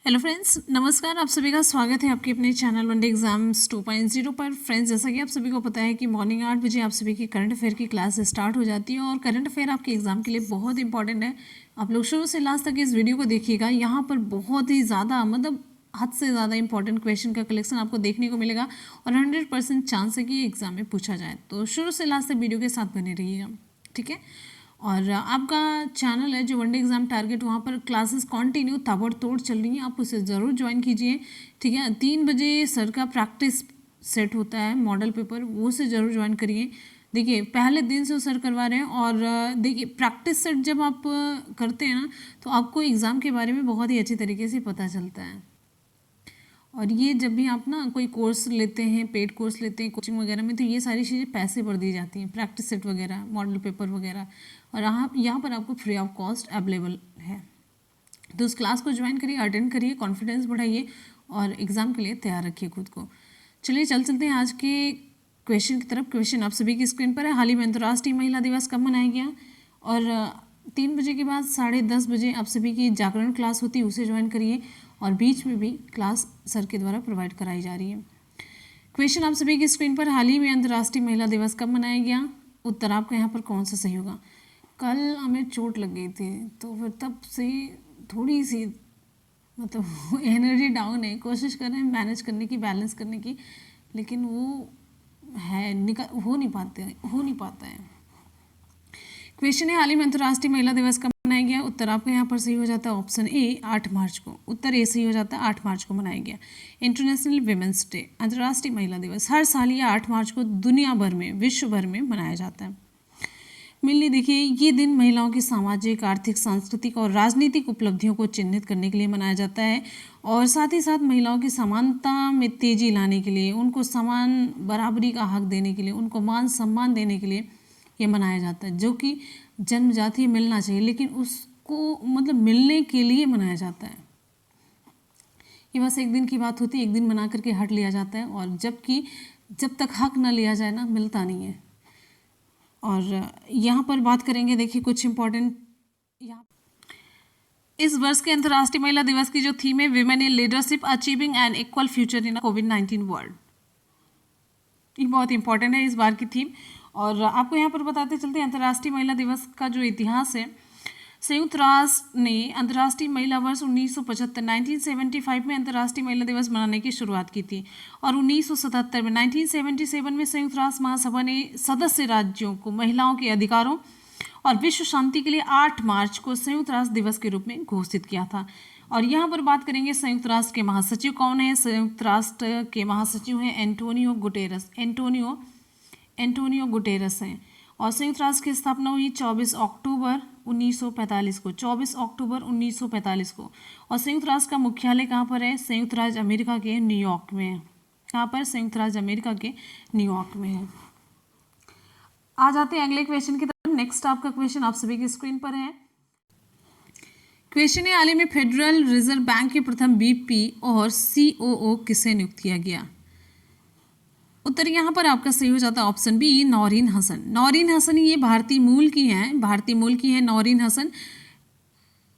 Hello friends, नमस्कार। आप सभी का स्वागत है आपके अपने चैनल वनडे एग्जाम्स 2.0 पर। फ्रेंड्स, जैसा कि आप सभी को पता है कि मॉर्निंग 8 बजे आप सभी की करंट अफेयर की क्लास स्टार्ट हो जाती है और करंट अफेयर आपके एग्जाम के लिए बहुत इंपॉर्टेंट है। आप लोग शुरू से लास्ट तक इस वीडियो को देखिएगा। यहाँ पर बहुत ही ज़्यादा हद से ज़्यादा इंपॉर्टेंट क्वेश्चन का कलेक्शन आपको देखने को मिलेगा और 100% चांस है कि एग्जाम में पूछा जाए। तो शुरू से लास्ट तक वीडियो के साथ बने रहिएगा, ठीक है। और आपका चैनल है जो वनडे एग्जाम टारगेट, वहाँ पर क्लासेस कंटिन्यू ताबड़तोड़ चल रही हैं, आप उसे ज़रूर ज्वाइन कीजिए, ठीक है। 3 बजे सर का प्रैक्टिस सेट होता है मॉडल पेपर, वो से ज़रूर ज्वाइन करिए। देखिए, पहले दिन से वो सर करवा रहे हैं और देखिए प्रैक्टिस सेट जब आप करते हैं ना, तो आपको एग्ज़ाम के बारे में बहुत ही अच्छी तरीके से पता चलता है। और ये जब भी आप ना कोई कोर्स लेते हैं, पेड कोर्स लेते हैं कोचिंग वगैरह में, तो ये सारी चीज़ें पैसे पर दी जाती हैं, प्रैक्टिस सेट वगैरह, मॉडल पेपर वगैरह, और यहाँ पर आपको फ्री ऑफ कॉस्ट अवेलेबल है। तो उस क्लास को ज्वाइन करिए, अटेंड करिए, कॉन्फिडेंस बढ़ाइए और एग्ज़ाम के लिए तैयार रखिए खुद को। चलिए चलते हैं आज के क्वेश्चन की तरफ। क्वेश्चन आप सभी की स्क्रीन पर है। हाल ही में अंतर्राष्ट्रीय महिला दिवस कब मनाया गया? और 3 बजे के बाद 10:30 बजे आप सभी की जागरण क्लास होती है, उसे ज्वाइन करिए और बीच में भी क्लास सर के द्वारा प्रोवाइड कराई जा रही है। क्वेश्चन आप सभी की स्क्रीन पर, हाल ही में अंतर्राष्ट्रीय महिला दिवस कब मनाया गया? उत्तर आपका यहाँ पर कौन सा सही होगा? कल हमें चोट लग गई थी, तो फिर तब से थोड़ी सी एनर्जी डाउन है। कोशिश कर रहे हैं मैनेज करने की, बैलेंस करने की, लेकिन वो है हो नहीं पाता है। क्वेश्चन है, हाल ही में अंतर्राष्ट्रीय महिला दिवस कब मनाया गया? उत्तर आपका यहाँ पर सही हो जाता है ऑप्शन ए, 8 मार्च को। उत्तर ए सही हो जाता है, 8 मार्च को मनाया गया। इंटरनेशनल विमेंस डे, अंतर्राष्ट्रीय महिला दिवस, हर साल ये 8 मार्च को दुनिया भर में, विश्व भर में मनाया जाता है। मिलनी, देखिए, ये दिन महिलाओं की सामाजिक, आर्थिक, सांस्कृतिक और राजनीतिक उपलब्धियों को चिन्हित करने के लिए मनाया जाता है और साथ ही साथ महिलाओं की समानता में तेजी लाने के लिए, उनको समान बराबरी का हक देने के लिए, उनको मान सम्मान देने के लिए ये मनाया जाता है, जो कि जन्मजात ही मिलना चाहिए, लेकिन उसको मिलने के लिए मनाया जाता है। ये बस एक दिन की बात होती है, एक दिन मना करके हट लिया जाता है, और जबकि जब तक हक ना लिया जाए ना, मिलता नहीं है। और यहाँ पर बात करेंगे, देखिए कुछ इम्पोर्टेंट, इस वर्ष के अंतर्राष्ट्रीय महिला दिवस की जो थीम है, women in leadership achieving an equal future in कोविड-19 वर्ल्ड। ये बहुत इंपॉर्टेंट है इस बार की थीम। और आपको यहाँ पर बताते चलते हैं, अंतर्राष्ट्रीय महिला दिवस का जो इतिहास है, संयुक्त राष्ट्र ने अंतर्राष्ट्रीय महिला वर्ष 1975 में अंतर्राष्ट्रीय महिला दिवस मनाने की शुरुआत की थी और 1977 में 1977 में संयुक्त राष्ट्र महासभा ने सदस्य राज्यों को महिलाओं के अधिकारों और विश्व शांति के लिए 8 मार्च को संयुक्त राष्ट्र दिवस के रूप में घोषित किया था। और यहाँ पर बात करेंगे, संयुक्त राष्ट्र के महासचिव कौन है? संयुक्त राष्ट्र के महासचिव हैं एंटोनियो गुटेरस हैं। और संयुक्त राष्ट्र की स्थापना हुई 24 अक्टूबर 1945 को, 24 अक्टूबर 1945 को। और संयुक्त राष्ट्र का मुख्यालय कहाँ पर है? संयुक्त राज्य अमेरिका के न्यूयॉर्क में है। कहाँ पर? संयुक्त राज्य अमेरिका के न्यूयॉर्क में है। आ जाते हैं अगले क्वेश्चन की तरफ। नेक्स्ट आपका क्वेश्चन आप सभी की स्क्रीन पर है। क्वेश्चन है, हाल ही में फेडरल रिजर्व बैंक के प्रथम बीपी और सीओओ किसे नियुक्त किया गया? उत्तर यहाँ पर आपका सही हो जाता है ऑप्शन बी, नौरीन हसन। नौरीन हसन ये भारतीय मूल की है नौरीन हसन।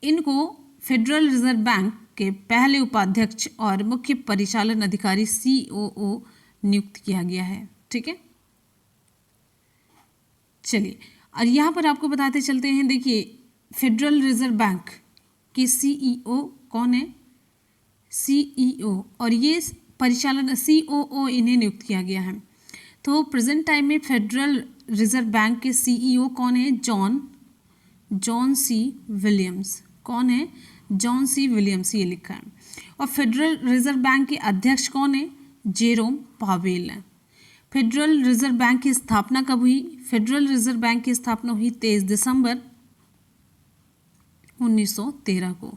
इनको फेडरल रिजर्व बैंक के पहले उपाध्यक्ष और मुख्य परिचालन अधिकारी सीओओ नियुक्त किया गया है, ठीक है। चलिए, और यहाँ पर आपको बताते चलते हैं, देखिए फेडरल रिजर्व बैंक के सीईओ कौन है? सीईओ, और ये परिचालन सीओओ इन्हें नियुक्त किया गया है। तो प्रेजेंट टाइम में फेडरल रिजर्व बैंक के सीईओ कौन है? John C Williams. कौन है? जॉन सी विलियम्स, ये लिखा है। और फेडरल रिजर्व बैंक के अध्यक्ष कौन है? जेरोम पावेल है। फेडरल रिजर्व बैंक की स्थापना कब हुई? फेडरल रिजर्व बैंक की स्थापना हुई 23 दिसंबर 1913 को।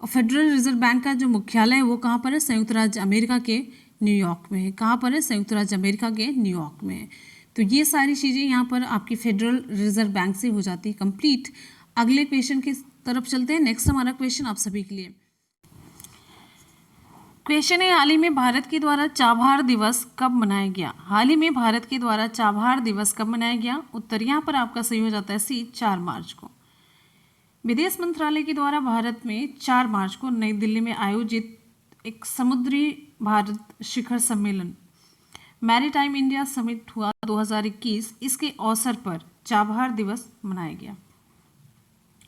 और फेडरल रिजर्व बैंक का जो मुख्यालय है वो कहाँ पर है? संयुक्त राज्य अमेरिका के न्यूयॉर्क में है। कहाँ पर है? संयुक्त राज्य अमेरिका के न्यूयॉर्क में है। तो ये सारी चीज़ें यहाँ पर आपकी फेडरल रिजर्व बैंक से हो जाती है कंप्लीट। अगले क्वेश्चन की तरफ चलते हैं। नेक्स्ट हमारा क्वेश्चन आप सभी के लिए क्वेश्चन है, हाल ही में भारत के द्वारा चाभार दिवस कब मनाया गया? हाल ही में भारत के द्वारा चाभार दिवस कब मनाया गया? उत्तर यहाँ पर आपका सही हो जाता है सी, 4 मार्च को। विदेश मंत्रालय के द्वारा भारत में 4 मार्च को नई दिल्ली में आयोजित एक समुद्री भारत शिखर सम्मेलन मैरीटाइम इंडिया समिट हुआ 2021। इसके अवसर पर चाबहार दिवस मनाया गया।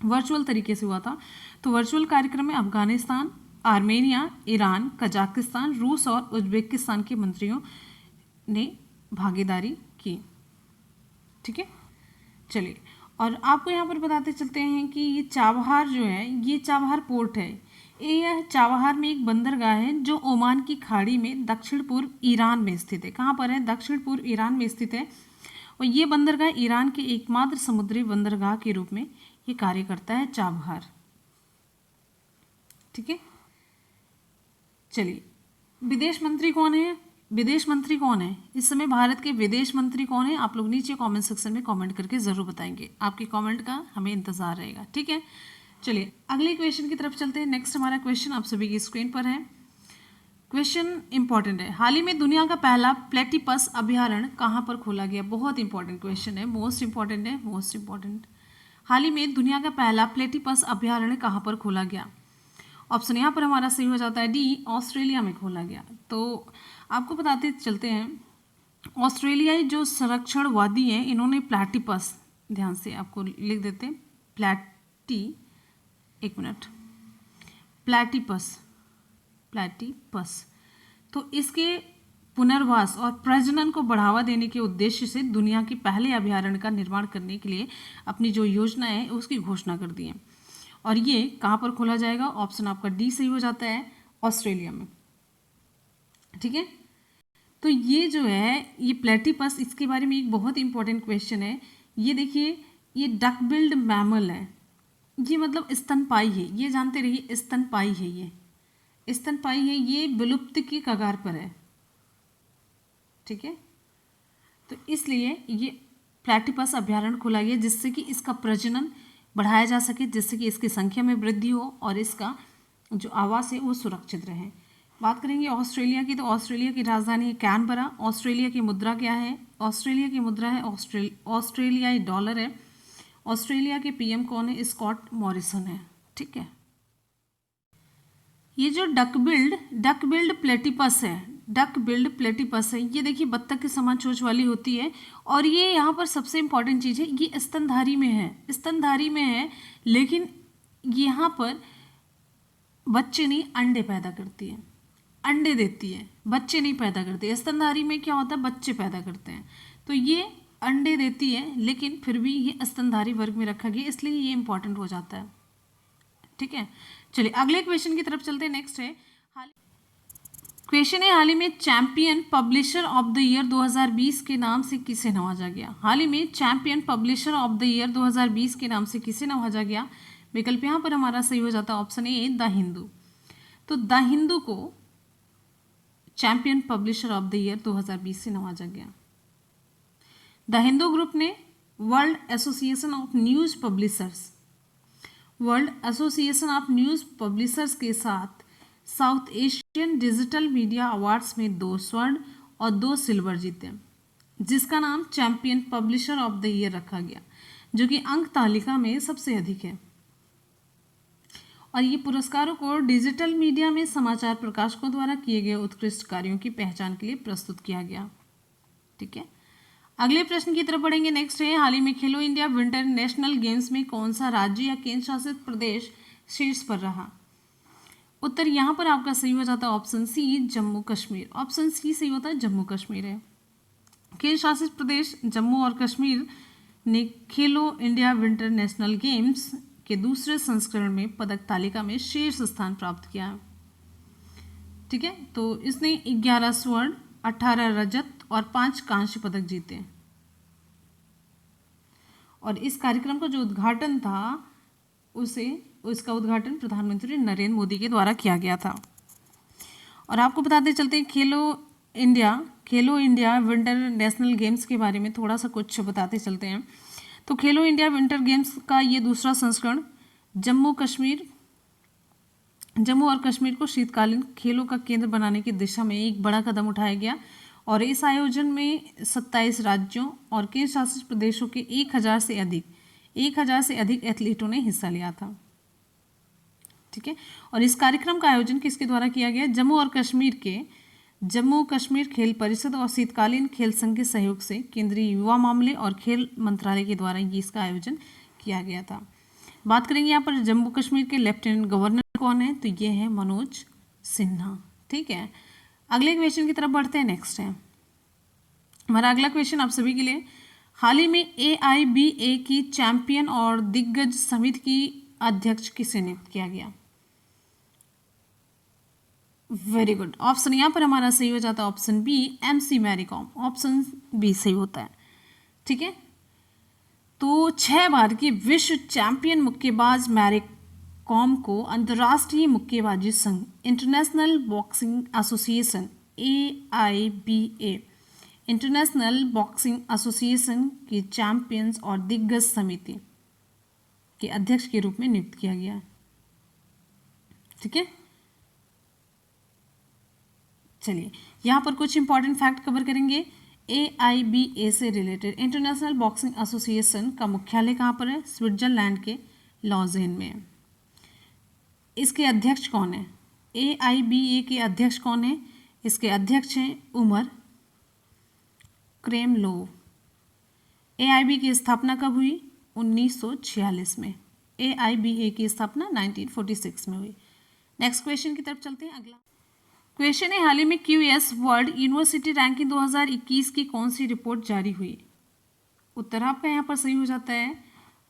वर्चुअल तरीके से हुआ था। तो वर्चुअल कार्यक्रम में अफगानिस्तान, आर्मेनिया, ईरान, कजाकिस्तान, रूस और उज्बेकिस्तान के मंत्रियों ने भागीदारी की। ठीक है, चलिए, और आपको यहाँ पर बताते चलते हैं कि ये चाबहार जो है, ये चाबहार पोर्ट है। यह चाबहार में एक बंदरगाह है जो ओमान की खाड़ी में दक्षिण पूर्व ईरान में स्थित है। कहाँ पर है? दक्षिण पूर्व ईरान में स्थित है। और ये बंदरगाह ईरान के एकमात्र समुद्री बंदरगाह के रूप में ये कार्य करता है, चाबहार। ठीक है, चलिए, विदेश मंत्री कौन है? विदेश मंत्री कौन है इस समय? भारत के विदेश मंत्री कौन है? आप लोग नीचे कमेंट सेक्शन में कमेंट करके जरूर बताएंगे। आपके कमेंट का हमें इंतजार रहेगा। ठीक है, चलिए अगले क्वेश्चन की तरफ चलते हैं। नेक्स्ट हमारा क्वेश्चन आप सभी की स्क्रीन पर है। क्वेश्चन इंपॉर्टेंट है। हाल ही में दुनिया का पहला प्लेटिपस अभयारण्य कहाँ पर खोला गया? बहुत इंपॉर्टेंट क्वेश्चन है, मोस्ट इंपॉर्टेंट है, मोस्ट इंपॉर्टेंट। हाल ही में दुनिया का पहला प्लेटिपस अभयारण्य कहाँ पर खोला गया? ऑप्शन यहाँ पर हमारा सही हो जाता है डी, ऑस्ट्रेलिया में खोला गया। तो आपको बताते चलते हैं, ऑस्ट्रेलियाई जो संरक्षणवादी हैं इन्होंने प्लेटिपस, ध्यान से आपको लिख देते हैं, प्लेटिपस। तो इसके पुनर्वास और प्रजनन को बढ़ावा देने के उद्देश्य से दुनिया के पहले अभयारण्य का निर्माण करने के लिए अपनी जो योजना है उसकी घोषणा कर दी है। और ये कहाँ पर खोला जाएगा? ऑप्शन आपका डी सही हो जाता है, ऑस्ट्रेलिया में। ठीक है, तो ये जो है ये प्लेटिपस, इसके बारे में एक बहुत इंपॉर्टेंट क्वेश्चन है। ये देखिए, ये डक बिल्ड मैमल है, ये मतलब स्तनपाई है। ये जानते रहिए, स्तनपाई है, ये स्तनपाई है, ये विलुप्त की कगार पर है। ठीक है, तो इसलिए ये प्लेटिपस अभयारण्य खोला गया जिससे कि इसका प्रजनन बढ़ाया जा सके, जिससे कि इसकी संख्या में वृद्धि हो और इसका जो आवास है वो सुरक्षित रहे। बात करेंगे ऑस्ट्रेलिया की, तो ऑस्ट्रेलिया की राजधानी है कैनबरा। ऑस्ट्रेलिया की मुद्रा क्या है? ऑस्ट्रेलिया की मुद्रा है ऑस्ट्रेलियाई डॉलर है। ऑस्ट्रेलिया के पीएम कौन है? स्कॉट मॉरिसन है। ठीक है, ये जो डक बिल्ड प्लेटिपस है, ये देखिए बत्तख के समान चोंच वाली होती है। और ये यहाँ पर सबसे इंपॉर्टेंट चीज़ है, ये स्तनधारी में है, लेकिन यहाँ पर बच्चे नहीं, अंडे पैदा करती है, अंडे देती है, बच्चे नहीं पैदा करती है। स्तनधारी में क्या होता है? बच्चे पैदा करते हैं। तो ये अंडे देती है, लेकिन फिर भी ये स्तनधारी वर्ग में रखा गया, इसलिए ये इंपॉर्टेंट हो जाता है। ठीक है, चलिए अगले क्वेश्चन की तरफ चलते हैं। नेक्स्ट है क्वेश्चन है, हाल ही में champion publisher of the year 2020 के नाम से किसे नवाजा गया? हाल ही में champion publisher of the year 2020 के नाम से किसे नवाजा गया? विकल्प यहाँ पर हमारा सही हो जाता है ऑप्शन ए, द हिंदू। तो द हिंदू को champion publisher of the year 2020 से नवाजा गया। द हिंदू ग्रुप ने world association of news publishers के साथ south Asian digital media awards में 2 स्वर्ण और 2 सिल्वर जीते, जिसका नाम champion publisher of the year रखा गया, जो कि अंक तालिका में सबसे अधिक है। और ये पुरस्कारों को डिजिटल मीडिया में समाचार प्रकाशकों द्वारा किए गए उत्कृष्ट कार्यों की पहचान के लिए प्रस्तुत किया गया। ठीक है, अगले प्रश्न की तरफ बढ़ेंगे। नेक्स्ट है, हाल ही में खेलो इंडिया विंटर नेशनल गेम्स में कौन सा राज्य या केंद्र शासित प्रदेश शीर्ष पर रहा? उत्तर यहाँ पर आपका सही हो जाता है option C, Jammu Kashmir. Option C सही होता है, जम्मू कश्मीर है। केंद्र शासित प्रदेश जम्मू और कश्मीर ने खेलो इंडिया विंटर नेशनल गेम्स के दूसरे संस्करण में पदक तालिका में शीर्ष स्थान प्राप्त किया। ठीक है, तो इसने 11 स्वर्ण, 18 रजत और 5 कांस्य पदक जीते। और इस कार्यक्रम का जो उद्घाटन था उसका उद्घाटन प्रधानमंत्री नरेंद्र मोदी के द्वारा किया गया था। और आपको बताते चलते हैं खेलो इंडिया विंटर नेशनल गेम्स के बारे में थोड़ा सा कुछ बताते चलते हैं। तो खेलो इंडिया विंटर गेम्स का ये दूसरा संस्करण जम्मू और कश्मीर को शीतकालीन खेलों का केंद्र बनाने की दिशा में एक बड़ा कदम उठाया गया। और इस आयोजन में 27 राज्यों और केंद्र शासित प्रदेशों के 1000 से अधिक 1000 से अधिक एथलीटों ने हिस्सा लिया था। ठीक है, और इस कार्यक्रम का आयोजन किसके द्वारा किया गया? जम्मू कश्मीर खेल परिषद और शीतकालीन खेल संघ के सहयोग से केंद्रीय युवा मामले और खेल मंत्रालय के द्वारा ये इसका आयोजन किया गया था। बात करेंगे यहाँ पर जम्मू कश्मीर के लेफ्टिनेंट गवर्नर कौन है? तो ये है मनोज सिन्हा। ठीक है, अगले क्वेश्चन की तरफ बढ़ते हैं। नेक्स्ट है हमारा अगला क्वेश्चन आप सभी के लिए, हाल ही में AIBA की चैंपियन और दिग्गज समिति की अध्यक्ष किसे नियुक्त किया गया? वेरी गुड, ऑप्शन यहाँ पर हमारा सही हो जाता है option B, MC Mary Kom. Option B सही होता है। ठीक है, तो 6 बार की विश्व चैंपियन मुक्केबाज मैरी कॉम को अंतर्राष्ट्रीय मुक्केबाजी संघ international boxing association AIBA international boxing association की चैंपियंस और दिग्गज समिति के अध्यक्ष के रूप में नियुक्त किया गया। ठीक है, चलिए यहाँ पर कुछ इंपॉर्टेंट फैक्ट कवर करेंगे। AIBA से रिलेटेड इंटरनेशनल बॉक्सिंग एसोसिएशन का मुख्यालय कहाँ पर है? स्विट्जरलैंड के लॉजेन में है। इसके अध्यक्ष कौन है? AIBA के अध्यक्ष कौन है? इसके अध्यक्ष हैं उमर क्रेमलोव। AIBA की स्थापना कब हुई? 1946 में। AIBA की स्थापना 1946 में हुई। नेक्स्ट क्वेश्चन की तरफ चलते हैं। अगला क्वेश्चन है, हाल ही में QS वर्ल्ड यूनिवर्सिटी रैंकिंग 2021 की कौन सी रिपोर्ट जारी हुई? उत्तर आपका यहाँ पर सही हो जाता है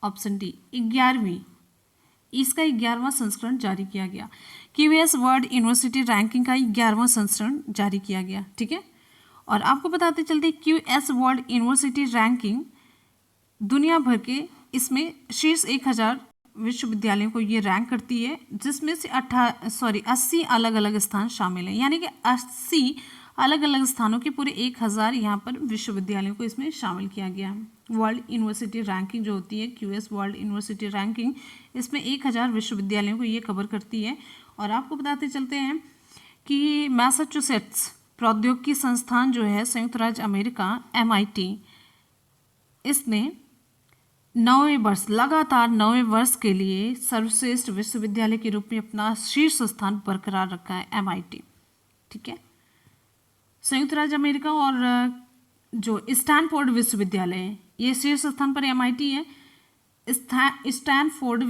ऑप्शन डी, 11वीं। इसका 11वां संस्करण जारी किया गया। QS वर्ल्ड यूनिवर्सिटी रैंकिंग का 11वां संस्करण जारी किया गया। ठीक है, और आपको बताते चलते QS वर्ल्ड यूनिवर्सिटी रैंकिंग दुनिया भर के इसमें शीर्ष 1000 विश्वविद्यालयों को ये रैंक करती है, जिसमें से 80 अलग अलग स्थान शामिल हैं। यानी कि 80 अलग अलग स्थानों के पूरे 1000 यहाँ पर विश्वविद्यालयों को इसमें शामिल किया गया है। वर्ल्ड यूनिवर्सिटी रैंकिंग जो होती है QS वर्ल्ड यूनिवर्सिटी रैंकिंग, इसमें 1000 विश्वविद्यालयों को ये कवर करती है। और आपको बताते चलते हैं कि मैसाचुसेट्स प्रौद्योगिकी संस्थान जो है संयुक्त राज्य अमेरिका MIT, इसने 9वें वर्ष लगातार 9वें वर्ष के लिए सर्वश्रेष्ठ विश्वविद्यालय के रूप में अपना शीर्ष स्थान बरकरार रखा है MIT। ठीक है, संयुक्त राज्य अमेरिका और जो स्टैनफोर्ड विश्वविद्यालय है ये शीर्ष स्थान पर MIT है। स्टैनफोर्ड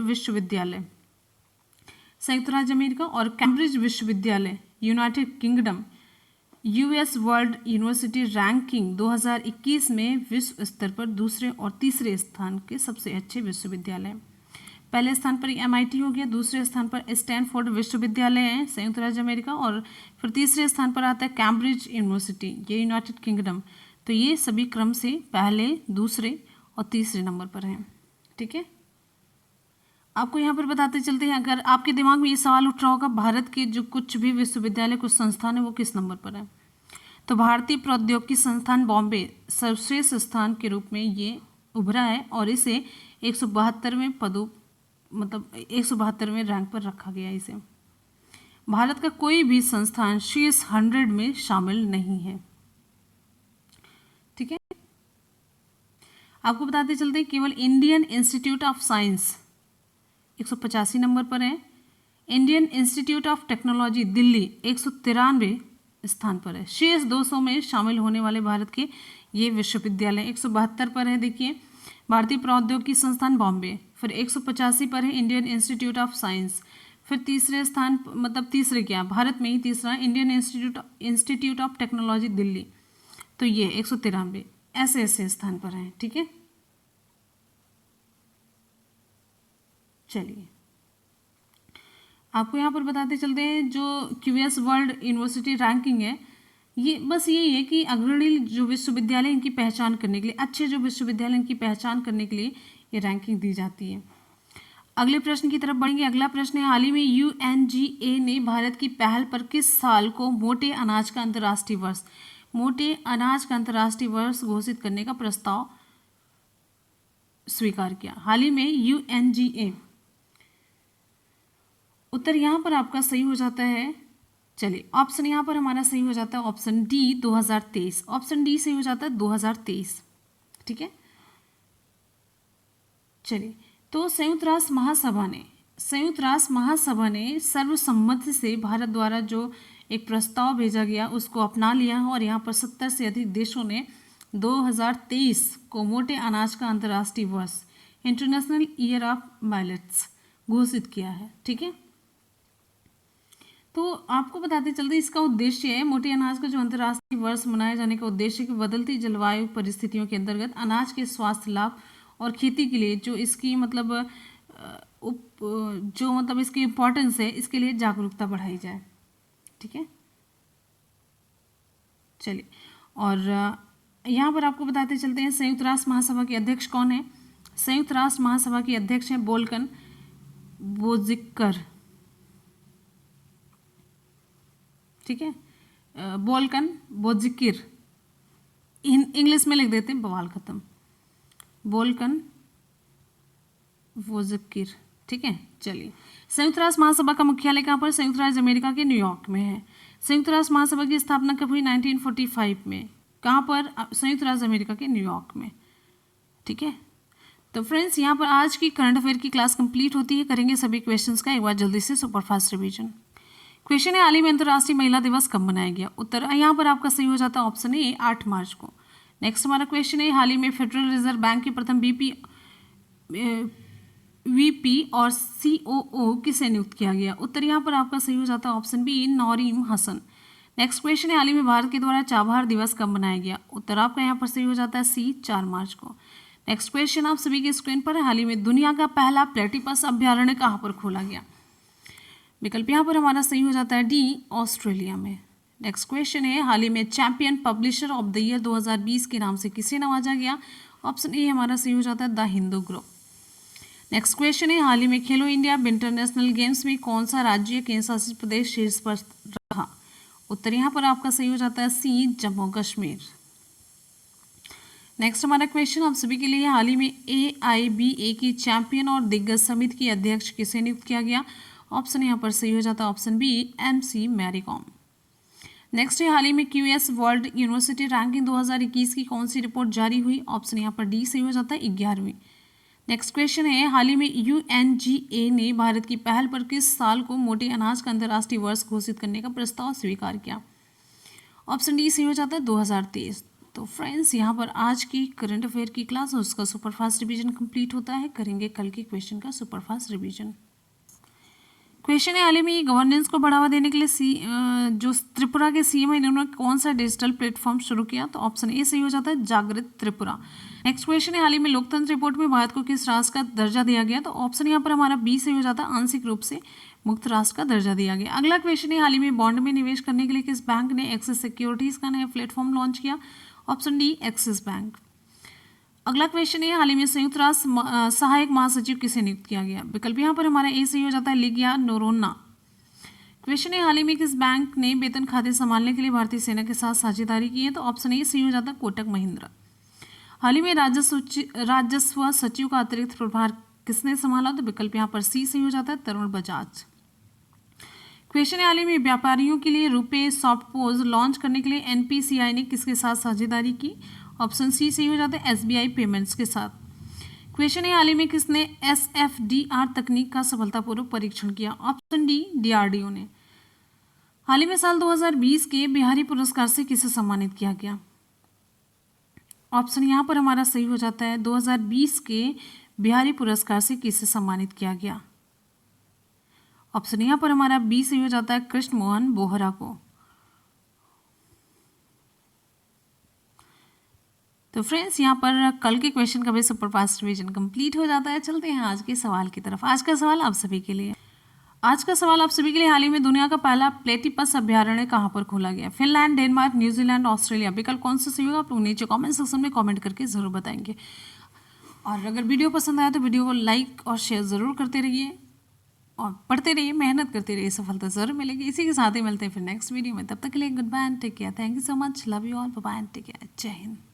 विश्वविद्यालय संयुक्त राज्य अमेरिका और कैम्ब्रिज विश्वविद्यालय United kingdom US world university ranking 2021 में विश्व स्तर पर दूसरे और तीसरे स्थान के सबसे अच्छे विश्वविद्यालय। पहले स्थान पर MIT हो गया, दूसरे स्थान पर स्टैनफोर्ड विश्वविद्यालय है संयुक्त राज्य अमेरिका, और फिर तीसरे स्थान पर आता है कैम्ब्रिज यूनिवर्सिटी, ये यूनाइटेड किंगडम। तो ये सभी क्रम से पहले, दूसरे और तीसरे नंबर पर हैं। ठीक है, आपको यहाँ पर बताते चलते हैं, अगर आपके दिमाग में ये सवाल उठ रहा होगा भारत के जो कुछ भी विश्वविद्यालय, कुछ संस्थान है, वो किस नंबर पर है? तो भारतीय प्रौद्योगिकी संस्थान बॉम्बे सर्वश्रेष्ठ स्थान के रूप में ये उभरा है और इसे 172वें पदों 172वें रैंक पर रखा गया। इसे भारत का कोई भी संस्थान शीर्ष 100 में शामिल नहीं है। ठीक है, आपको बताते चलते हैं केवल Indian institute of science 185 number पर है। Indian institute of technology Delhi 193 स्थान पर है। शीर्ष 200 में शामिल होने वाले भारत के ये विश्वविद्यालय 172 पर है। देखिए, भारतीय प्रौद्योगिकी संस्थान बॉम्बे, फिर 185 पर है इंडियन इंस्टीट्यूट ऑफ साइंस, फिर तीसरे स्थान तीसरे क्या भारत में ही तीसरा Indian institute of technology Delhi, तो ये 193 ऐसे स्थान पर है। ठीक है, चलिए आपको यहाँ पर बताते चलते हैं जो QS वर्ल्ड यूनिवर्सिटी रैंकिंग है, ये बस यही है कि अग्रणी जो विश्वविद्यालय इनकी पहचान करने के लिए, अच्छे जो विश्वविद्यालय इनकी पहचान करने के लिए ये रैंकिंग दी जाती है। अगले प्रश्न की तरफ बढ़ेंगे। अगला प्रश्न है, हाल ही में UNGA ने भारत की पहल पर किस साल को मोटे अनाज का अंतर्राष्ट्रीय वर्ष घोषित करने का प्रस्ताव स्वीकार किया? हाल ही में UNGA, उत्तर यहाँ पर आपका सही हो जाता है, चलिए ऑप्शन यहाँ पर हमारा सही हो जाता है ऑप्शन डी 2023। ऑप्शन डी सही हो जाता है 2023। ठीक है। चलिए, तो संयुक्त राष्ट्र महासभा ने सर्वसम्मति से भारत द्वारा जो एक प्रस्ताव भेजा गया उसको अपना लिया है और यहाँ पर 70 से अधिक देशों ने 2023 को मोटे अनाज का अंतर्राष्ट्रीय वर्ष इंटरनेशनल ईयर ऑफ मिलेट्स घोषित किया है। ठीक है, तो आपको बताते चलते इसका उद्देश्य है, मोटे अनाज का जो अंतर्राष्ट्रीय वर्ष मनाए जाने का उद्देश्य कि बदलती जलवायु परिस्थितियों के अंतर्गत अनाज के स्वास्थ्य लाभ और खेती के लिए जो इसकी इसकी इम्पोर्टेंस है, इसके लिए जागरूकता बढ़ाई जाए। ठीक है, चलिए, और यहाँ पर आपको बताते चलते हैं संयुक्त राष्ट्र महासभा के अध्यक्ष कौन है। संयुक्त राष्ट्र महासभा के अध्यक्ष हैं वोल्कन बोजिकर। ठीक है, वोल्कन बोजिकिर, इंग्लिश में लिख देते हैं, बवाल खत्म, वोल्कन बोजिकिर। ठीक है, चलिए, संयुक्त राष्ट्र महासभा का मुख्यालय कहाँ पर, संयुक्त राज्य अमेरिका के न्यूयॉर्क में है। संयुक्त राष्ट्र महासभा की स्थापना कब हुई, 1945 में। कहाँ पर, संयुक्त राज्य अमेरिका के न्यूयॉर्क में। ठीक है, तो फ्रेंड्स यहाँ पर आज की करंट अफेयर की क्लास कंप्लीट होती है। करेंगे सभी क्वेश्चंस का एक बार जल्दी से सुपरफास्ट रिवीजन। क्वेश्चन है, हाल ही में अंतर्राष्ट्रीय महिला दिवस कब मनाया गया। उत्तर यहाँ पर आपका सही हो जाता है ऑप्शन ए, 8 मार्च को। नेक्स्ट हमारा क्वेश्चन है, हाल ही में फेडरल रिजर्व बैंक के प्रथम वीपी और सीओओ किसे नियुक्त किया गया। उत्तर यहाँ पर आपका सही हो जाता है option B, Naurim Hasan. Next question है, हाल ही में भारत के द्वारा चाबहार दिवस कब मनाया गया। उत्तर आपका यहाँ पर सही हो जाता है सी, 4 मार्च को। नेक्स्ट क्वेश्चन आप सभी के स्क्रीन पर है, हाल ही में दुनिया का पहला प्लेटिपस अभ्यारण्य कहाँ पर खोला गया। विकल्प यहाँ पर हमारा सही हो जाता है डी, ऑस्ट्रेलिया में। नेक्स्ट क्वेश्चन है, हाल ही में champion publisher of the year 2020 के नाम से किसे नवाजा गया। ऑप्शन ए हमारा सही हो जाता है the Hindu group. Next question है, हाल ही में खेलो इंडिया इंटरनेशनल गेम्स में कौन सा राज्य केंद्र शासित प्रदेश शीर्ष पर रहा। उत्तर यहाँ पर आपका सही हो जाता है सी, जम्मू कश्मीर। नेक्स्ट हमारा क्वेश्चन आप सभी के लिए, हाल ही में AIBA की चैंपियन और दिग्गज समिति की अध्यक्ष किसे नियुक्त किया गया। ऑप्शन यहाँ पर सही हो जाता है option B, MC Mary Kom. Next है, हाल ही में QS वर्ल्ड यूनिवर्सिटी रैंकिंग 2021 की कौन सी रिपोर्ट जारी हुई। ऑप्शन यहाँ पर डी सही हो जाता है 11वीं। नेक्स्ट क्वेश्चन है, हाल ही में UNGA ने भारत की पहल पर किस साल को मोटे अनाज का अंतर्राष्ट्रीय वर्ष घोषित करने का प्रस्ताव स्वीकार किया। ऑप्शन डी सही हो जाता है 2023। तो फ्रेंड्स यहाँ पर आज की करंट अफेयर की क्लास और उसका सुपरफास्ट रिवीजन कंप्लीट होता है। करेंगे कल के क्वेश्चन का सुपरफास्ट रिवीजन। क्वेश्चन है, हाल ही में गवर्नेंस को बढ़ावा देने के लिए जो त्रिपुरा के CM है, इन्होंने कौन सा डिजिटल प्लेटफॉर्म शुरू किया। तो ऑप्शन ए सही हो जाता है जागृत त्रिपुरा। नेक्स्ट क्वेश्चन है, हाल ही में लोकतंत्र रिपोर्ट में भारत को किस राष्ट्र का दर्जा दिया गया। तो ऑप्शन यहाँ पर हमारा बी सही हो जाता है आंशिक रूप से मुक्त राष्ट्र का दर्जा दिया गया। अगला क्वेश्चन है, हाल ही में बॉन्ड में निवेश करने के लिए किस बैंक ने एक्सिस सिक्योरिटीज का नया प्लेटफॉर्म लॉन्च किया। Option D, axis bank. अगला क्वेश्चन है, हाल ही में संयुक्त राष्ट्र सहायक महासचिव किसे नियुक्त किया गया। विकल्प यहाँ पर हमारा ए सही हो जाता है लिगिया नोरोन्ना। क्वेश्चन है, हाल ही में किस बैंक ने वेतन खाते संभालने के लिए भारतीय सेना के साथ साझेदारी की है। तो ऑप्शन ए सही हो जाता है कोटक महिंद्रा। हाल ही में राजस्व सचिव का अतिरिक्त प्रभार किसने संभाला। तो विकल्प यहाँ पर सी सही हो जाता है तरुण बजाज। क्वेश्चन है, हाल ही में व्यापारियों के लिए रुपे सॉफ्ट पोज लॉन्च करने के लिए NPCI ने किसके साथ साझेदारी की। ऑप्शन सी सही हो जाता है SBI पेमेंट्स के साथ। क्वेश्चन है, हाल ही में किसने SFDR तकनीक का सफलतापूर्वक परीक्षण किया। ऑप्शन डी, DRDO ने। हाल ही में साल 2020 के बिहारी पुरस्कार से किसे सम्मानित किया गया। ऑप्शन यहाँ पर हमारा सही हो जाता है 2020 के बिहारी पुरस्कार से किसे सम्मानित किया गया। ऑप्शन यहाँ पर हमारा बी सही हो जाता है कृष्ण मोहन बोहरा को। तो फ्रेंड्स यहाँ पर कल के क्वेश्चन का भी सुपरफास्ट रिवीजन कंप्लीट हो जाता है। चलते हैं आज के सवाल की तरफ। आज का सवाल आप सभी के लिए, हाल ही में दुनिया का पहला प्लेटिपस अभ्यारण्य कहाँ पर खोला गया। Finland, Denmark, New Zealand, Australia. विकल्प कौन सा सही होगा आप लोग नीचे कमेंट सेक्शन में कमेंट करके जरूर बताएंगे। और अगर वीडियो पसंद आया तो वीडियो को लाइक और शेयर ज़रूर करते रहिए और पढ़ते रहिए, मेहनत करते रहिए, सफलता जरूर मिलेगी। इसी के साथ ही मिलते हैं फिर नेक्स्ट वीडियो में। तब तक के लिए goodbye and take care. Thank you so much, love you all, bye bye and take care. Jai Hind.